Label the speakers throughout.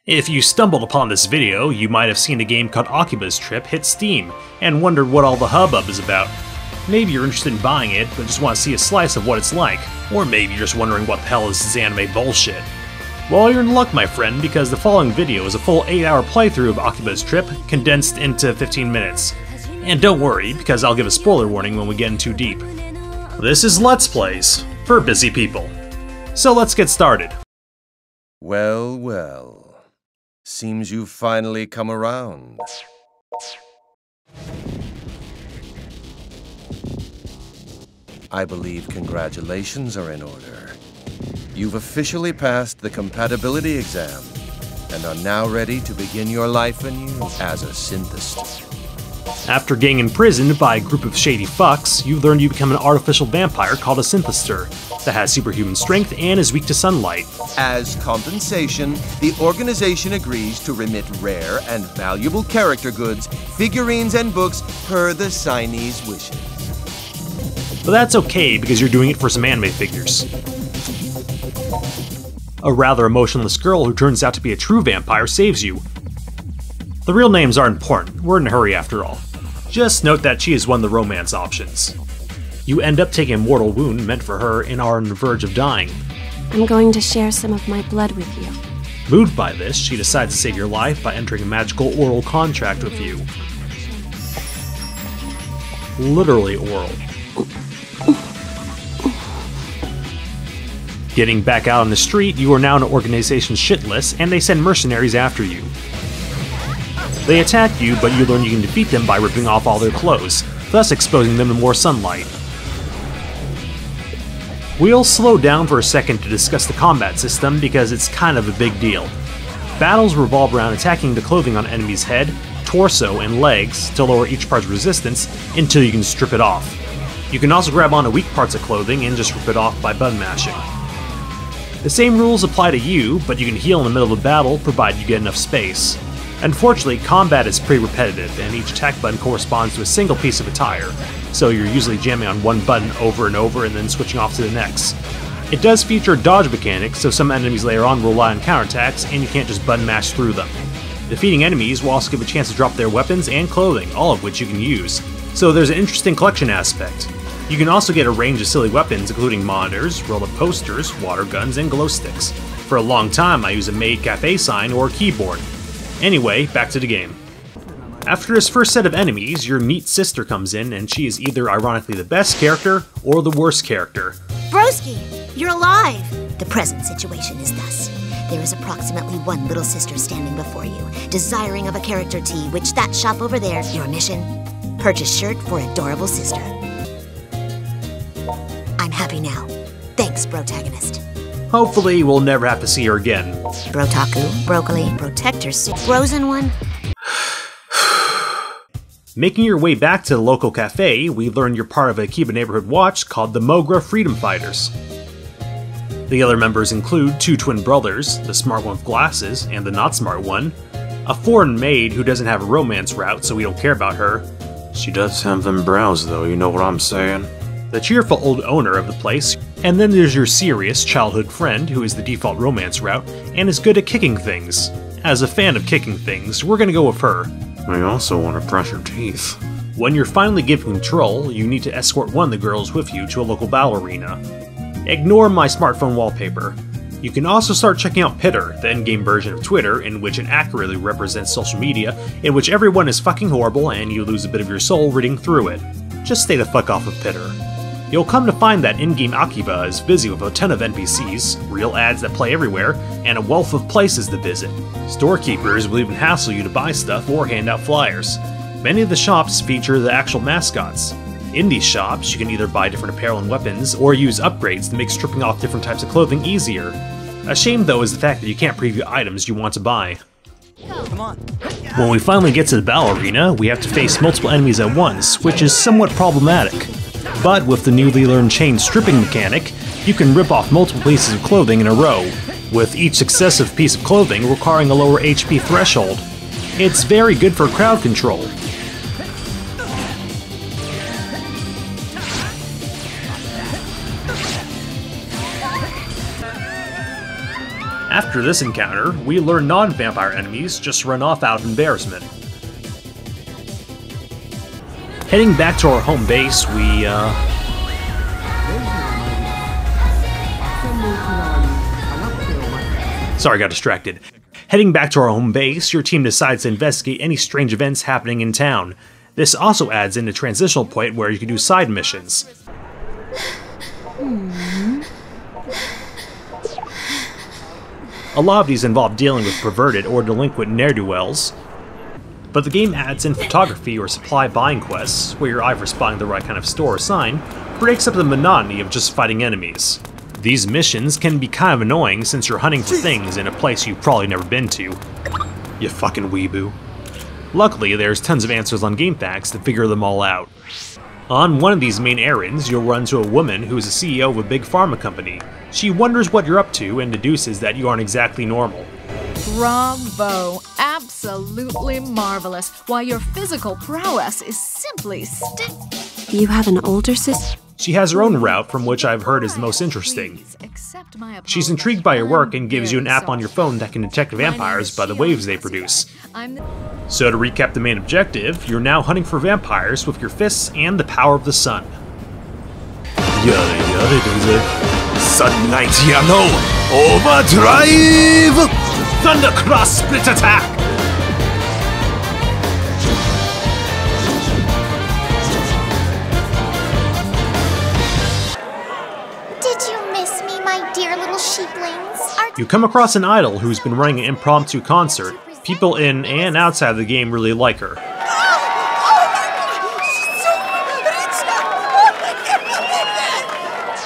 Speaker 1: If you stumbled upon this video, you might have seen a game called Akiba's Trip hit Steam, and wondered what all the hubbub is about. Maybe you're interested in buying it, but just want to see a slice of what it's like, or maybe you're just wondering what the hell is this anime bullshit. Well, you're in luck, my friend, because the following video is a full 8-hour playthrough of Akiba's Trip, condensed into 15 minutes. And don't worry, because I'll give a spoiler warning when we get in too deep. This is Let's Plays, for busy people. So let's get started.
Speaker 2: Well, well. Seems you've finally come around. I believe congratulations are in order. You've officially passed the compatibility exam, and are now ready to begin your life anew as a synthesist.
Speaker 1: After getting imprisoned by a group of shady fucks, you learn you become an artificial vampire called a synthester that has superhuman strength and is weak to sunlight.
Speaker 2: As compensation, the organization agrees to remit rare and valuable character goods, figurines, and books per the signees' wishes.
Speaker 1: But that's okay, because you're doing it for some anime figures. A rather emotionless girl who turns out to be a true vampire saves you. The real names aren't important, we're in a hurry after all. Just note that she is one of the romance options. You end up taking a mortal wound meant for her and are on the verge of dying.
Speaker 3: I'm going to share some of my blood with you.
Speaker 1: Moved by this, she decides to save your life by entering a magical oral contract with you. Literally oral. Getting back out on the street, you are now on an organization's shit list, and they send mercenaries after you. They attack you, but you learn you can defeat them by ripping off all their clothes, thus exposing them to more sunlight. We'll slow down for a second to discuss the combat system because it's kind of a big deal. Battles revolve around attacking the clothing on enemies' head, torso, and legs to lower each part's resistance until you can strip it off. You can also grab onto weak parts of clothing and just rip it off by button mashing. The same rules apply to you, but you can heal in the middle of a battle provided you get enough space. Unfortunately, combat is pretty repetitive, and each attack button corresponds to a single piece of attire, so you're usually jamming on one button over and over and then switching off to the next. It does feature a dodge mechanic, so some enemies later on will rely on counterattacks, and you can't just button mash through them. Defeating enemies will also give a chance to drop their weapons and clothing, all of which you can use, so there's an interesting collection aspect. You can also get a range of silly weapons including monitors, roll-up posters, water guns, and glow sticks. For a long time I used a made cafe sign or a keyboard. Anyway, back to the game. After this first set of enemies, your neat sister comes in, and she is either ironically the best character or the worst character.
Speaker 4: Broski, you're alive! The present situation is thus. There is approximately one little sister standing before you, desiring of a character tee, which that shop over there, your mission? Purchase shirt for adorable sister. I'm happy now. Thanks, protagonist.
Speaker 1: Hopefully, we'll never have to see her again.
Speaker 4: Brotaku, broccoli, protector suit, frozen one.
Speaker 1: Making your way back to the local cafe, we learn you're part of a Akiba neighborhood watch called the Mogra Freedom Fighters. The other members include two twin brothers, the smart one with glasses and the not smart one, a foreign maid who doesn't have a romance route, so we don't care about her.
Speaker 5: She does have them brows though, you know what I'm saying?
Speaker 1: The cheerful old owner of the place, and then there's your serious childhood friend who is the default romance route and is good at kicking things. As a fan of kicking things, we're gonna go with her.
Speaker 5: I also want to brush her teeth.
Speaker 1: When you're finally given control, you need to escort one of the girls with you to a local battle arena. Ignore my smartphone wallpaper. You can also start checking out Pitter, the endgame version of Twitter, in which it accurately represents social media, in which everyone is fucking horrible and you lose a bit of your soul reading through it. Just stay the fuck off of Pitter. You'll come to find that in-game Akiba is busy with a ton of NPCs, real ads that play everywhere, and a wealth of places to visit. Storekeepers will even hassle you to buy stuff or hand out flyers. Many of the shops feature the actual mascots. In these shops, you can either buy different apparel and weapons, or use upgrades to make stripping off different types of clothing easier. A shame though is the fact that you can't preview items you want to buy.
Speaker 6: Come on.
Speaker 1: When we finally get to the battle arena, we have to face multiple enemies at once, which is somewhat problematic. But with the newly learned chain stripping mechanic, you can rip off multiple pieces of clothing in a row, with each successive piece of clothing requiring a lower HP threshold. It's very good for crowd control. After this encounter, we learn non-vampire enemies just run off out of embarrassment. Heading back to our home base, we, Sorry, got distracted. Heading back to our home base, your team decides to investigate any strange events happening in town. This also adds in a transitional point where you can do side missions. A lot of these involve dealing with perverted or delinquent ne'er-do-wells, but the game adds in photography or supply buying quests, where your eye for spotting the right kind of store or sign breaks up the monotony of just fighting enemies. These missions can be kind of annoying since you're hunting for things in a place you've probably never been to. You fucking weeboo. Luckily, there's tons of answers on GameFAQs to figure them all out. On one of these main errands, you'll run into a woman who is the CEO of a big pharma company. She wonders what you're up to and deduces that you aren't exactly normal.
Speaker 6: Bravo! Absolutely marvelous. Why, your physical prowess is simply
Speaker 3: You have an older sister?
Speaker 1: She has her own route, from which I've heard is the most interesting. She's intrigued by your work and gives you an app on your phone that can detect vampires by the waves they produce. So to recap the main objective, you're now hunting for vampires with your fists and the power of the sun.
Speaker 5: Sunlight Yano! Overdrive! Thundercross Split Attack!
Speaker 1: You come across an idol who's been running an impromptu concert. People in and outside of the game really like her.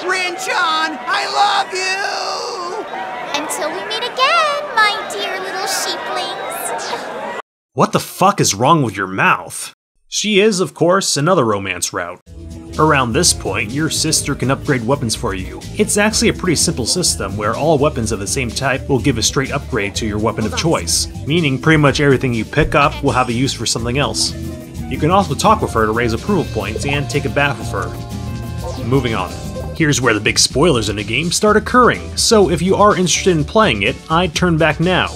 Speaker 7: Rin-chan, I love you!
Speaker 8: Until we meet again, my dear little sheeplings.
Speaker 1: What the fuck is wrong with your mouth? She is, of course, another romance route. Around this point, your sister can upgrade weapons for you. It's actually a pretty simple system where all weapons of the same type will give a straight upgrade to your weapon of choice, meaning pretty much everything you pick up will have a use for something else. You can also talk with her to raise approval points and take a bath with her. Moving on. Here's where the big spoilers in the game start occurring, so if you are interested in playing it, I'd turn back now.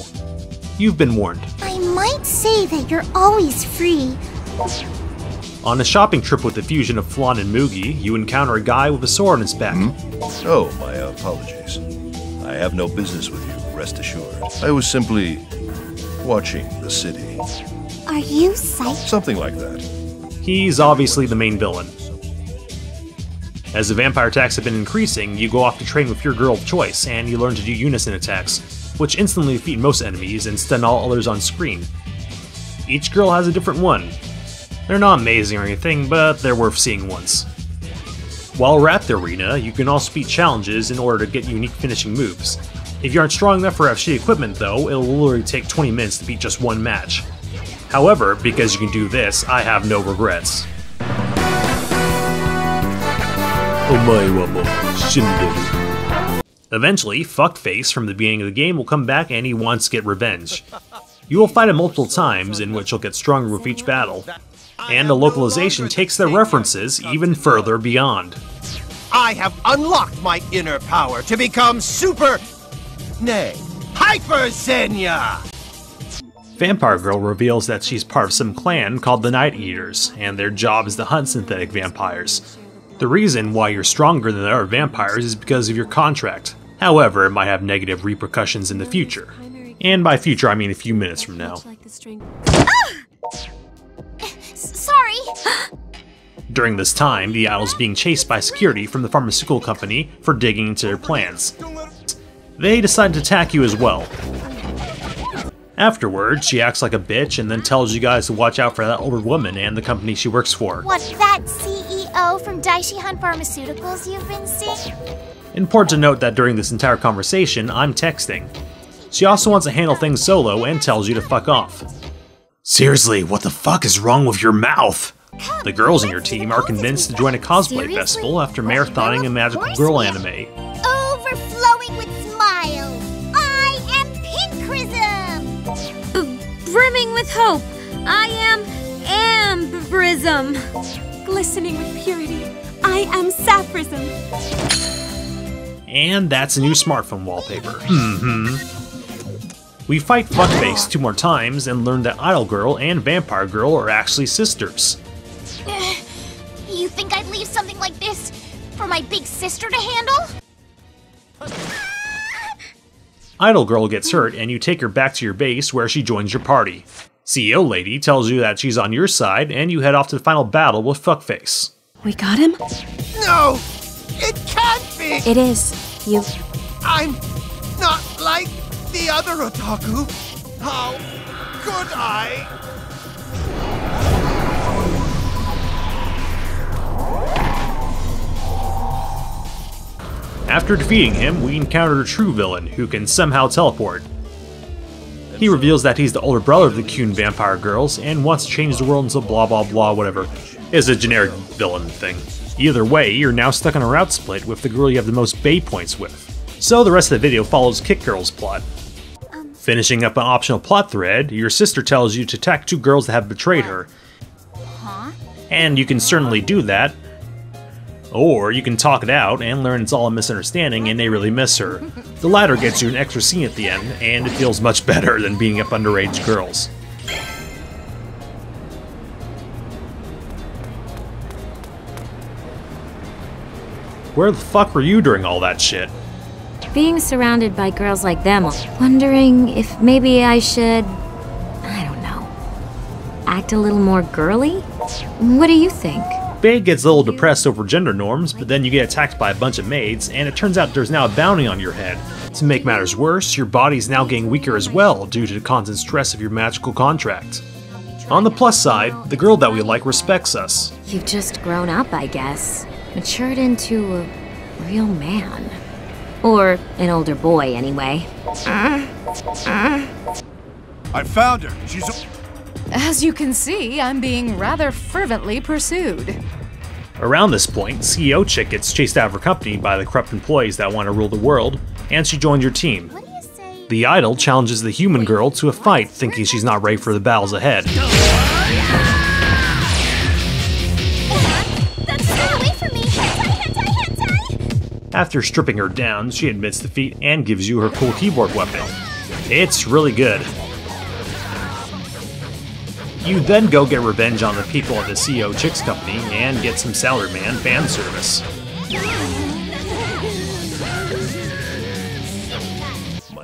Speaker 1: You've been warned.
Speaker 8: I might say that you're always free.
Speaker 1: On a shopping trip with the fusion of Flan and Mugi, you encounter a guy with a sword on his back.
Speaker 9: Oh, my apologies. I have no business with you, rest assured. I was simply watching the city.
Speaker 8: Are you psychic?
Speaker 9: Something like that.
Speaker 1: He's obviously the main villain. As the vampire attacks have been increasing, you go off to train with your girl of choice, and you learn to do unison attacks, which instantly defeat most enemies and stun all others on screen. Each girl has a different one. They're not amazing or anything, but they're worth seeing once. While we're at the arena, you can also beat challenges in order to get unique finishing moves. If you aren't strong enough or have shitty equipment though, it'll literally take 20 minutes to beat just one match. However, because you can do this, I have no regrets. Eventually, Fuckface from the beginning of the game will come back and he wants to get revenge. You will fight him multiple times, in which you'll get stronger with each battle. And the localization takes their references even further beyond.
Speaker 7: I have unlocked my inner power to become Hyper Xenia!
Speaker 1: Vampire Girl reveals that she's part of some clan called the Night Eaters, and their job is to hunt synthetic vampires. The reason why you're stronger than the other vampires is because of your contract. However, it might have negative repercussions in the future. And by future, I mean a few minutes from now.
Speaker 8: Sorry.
Speaker 1: During this time, the idol's being chased by security from the pharmaceutical company for digging into their plans. They decide to attack you as well. Afterwards, she acts like a bitch and then tells you guys to watch out for that older woman and the company she works for.
Speaker 8: What, that CEO from Daishihan Pharmaceuticals you've been seeing?
Speaker 1: Important to note that during this entire conversation, I'm texting. She also wants to handle things solo and tells you to fuck off. Seriously, what the fuck is wrong with your mouth? The girls in your team are convinced to join a cosplay festival after marathoning a magical girl anime.
Speaker 8: Overflowing with smiles! I am Pink Prism!
Speaker 10: Brimming with hope! I am Ambrism!
Speaker 3: Glistening with purity, I am Sapphism.
Speaker 1: And that's a new smartphone wallpaper. We fight Fuckface 2 more times and learn that Idol Girl and Vampire Girl are actually sisters.
Speaker 8: You think I'd leave something like this for my big sister to handle?
Speaker 1: Idol Girl gets hurt and you take her back to your base where she joins your party. CEO Lady tells you that she's on your side and you head off to the final battle with Fuckface.
Speaker 3: We got him?
Speaker 7: No! It can't be!
Speaker 3: It is. You...
Speaker 7: I'm not like the other otaku. How could I?
Speaker 1: After defeating him, we encounter a true villain who can somehow teleport. He reveals that he's the older brother of the Kyun Vampire Girls and wants to change the world into blah blah blah whatever. It's a generic villain thing. Either way, you're now stuck on a route split with the girl you have the most Bay points with. So the rest of the video follows Kick Girl's plot. Finishing up an optional plot thread, your sister tells you to attack 2 girls that have betrayed her. And you can certainly do that. Or you can talk it out and learn it's all a misunderstanding and they really miss her. The latter gets you an extra scene at the end, and it feels much better than beating up underage girls. Where the fuck were you during all that shit?
Speaker 10: Being surrounded by girls like them, wondering if maybe I should, I don't know, act a little more girly? What do you think?
Speaker 1: Bay gets a little depressed over gender norms, but then you get attacked by a bunch of maids, and it turns out there's now a bounty on your head. To make matters worse, your body's now getting weaker as well due to the constant stress of your magical contract. On the plus side, the girl that we like respects us.
Speaker 10: You've just grown up, I guess. Matured into a real man. Or an older boy, anyway.
Speaker 9: I found her. She's...
Speaker 6: As you can see, I'm being rather fervently pursued.
Speaker 1: Around this point, CEO Chick gets chased out of her company by the corrupt employees that want to rule the world, and she joins your team. The Idol challenges the human girl to a fight, thinking she's not ready for the battles ahead. After stripping her down, she admits defeat and gives you her cool keyboard weapon. It's really good. You then go get revenge on the people at the CEO Chick's company and get some Salaryman fan service.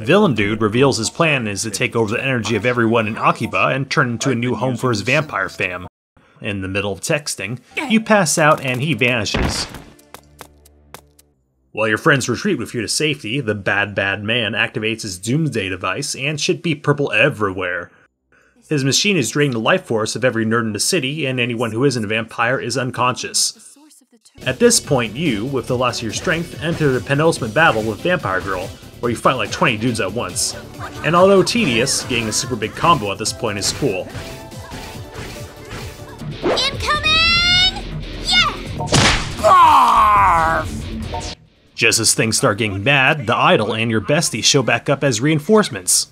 Speaker 1: Villain Dude reveals his plan is to take over the energy of everyone in Akiba and turn it into a new home for his vampire fam. In the middle of texting, you pass out and he vanishes. While your friends retreat with you to safety, the bad man activates his doomsday device and shit be purple everywhere. His machine is draining the life force of every nerd in the city, and anyone who isn't a vampire is unconscious. At this point, you, with the loss of your strength, enter the penultimate battle with Vampire Girl, where you fight like 20 dudes at once. And although tedious, getting a super big combo at this point is cool.
Speaker 8: Incoming! Yeah!
Speaker 7: Barf!
Speaker 1: Just as things start getting bad, the Idol and your bestie show back up as reinforcements.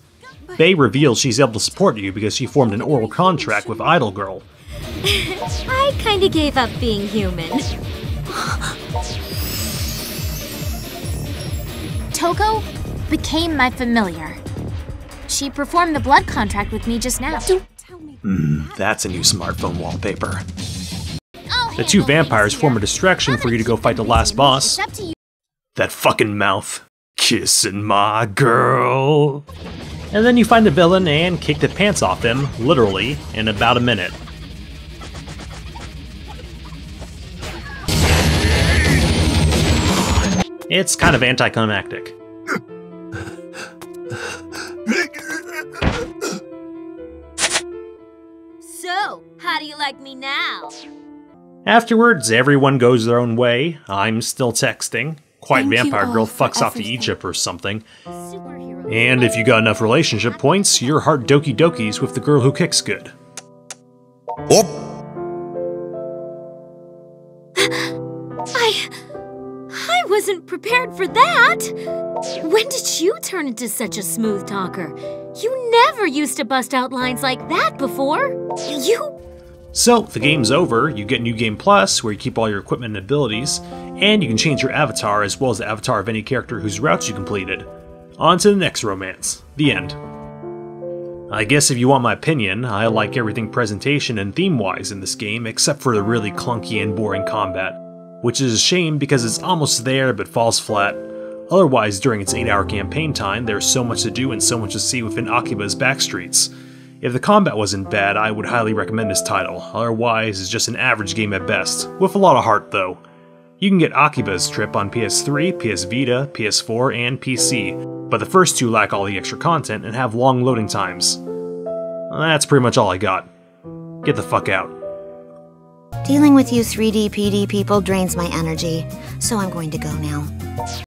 Speaker 1: Bay reveals she's able to support you because she formed an oral contract with Idol Girl.
Speaker 10: I kinda gave up being human.
Speaker 8: Toko became my familiar. She performed the blood contract with me just now.
Speaker 1: That's a new smartphone wallpaper. The 2 vampires form a distraction for you to go fight the last boss. That fucking mouth. Kissing my girl. And then you find the villain and kick the pants off him, literally, in about a minute. It's kind of anticlimactic.
Speaker 10: So, how do you like me now?
Speaker 1: Afterwards, everyone goes their own way. I'm still texting. Quiet Vampire Girl fucks off to Egypt or something. And if you got enough relationship points, you're heart doki dokis with the girl who kicks good.
Speaker 10: I wasn't prepared for that! When did you turn into such a smooth talker? You never used to bust out lines like that before!
Speaker 1: So, the game's over, you get New Game Plus, where you keep all your equipment and abilities, and you can change your avatar as well as the avatar of any character whose routes you completed. On to the next romance. The end. I guess if you want my opinion, I like everything presentation and theme-wise in this game except for the really clunky and boring combat, which is a shame because it's almost there but falls flat. Otherwise, during its 8-hour campaign time, there's so much to do and so much to see within Akiba's backstreets. If the combat wasn't bad, I would highly recommend this title, otherwise it's just an average game at best, with a lot of heart though. You can get Akiba's Trip on PS3, PS Vita, PS4, and PC, but the first two lack all the extra content and have long loading times. That's pretty much all I got. Get the fuck out.
Speaker 4: Dealing with you 3D PD people drains my energy, so I'm going to go now.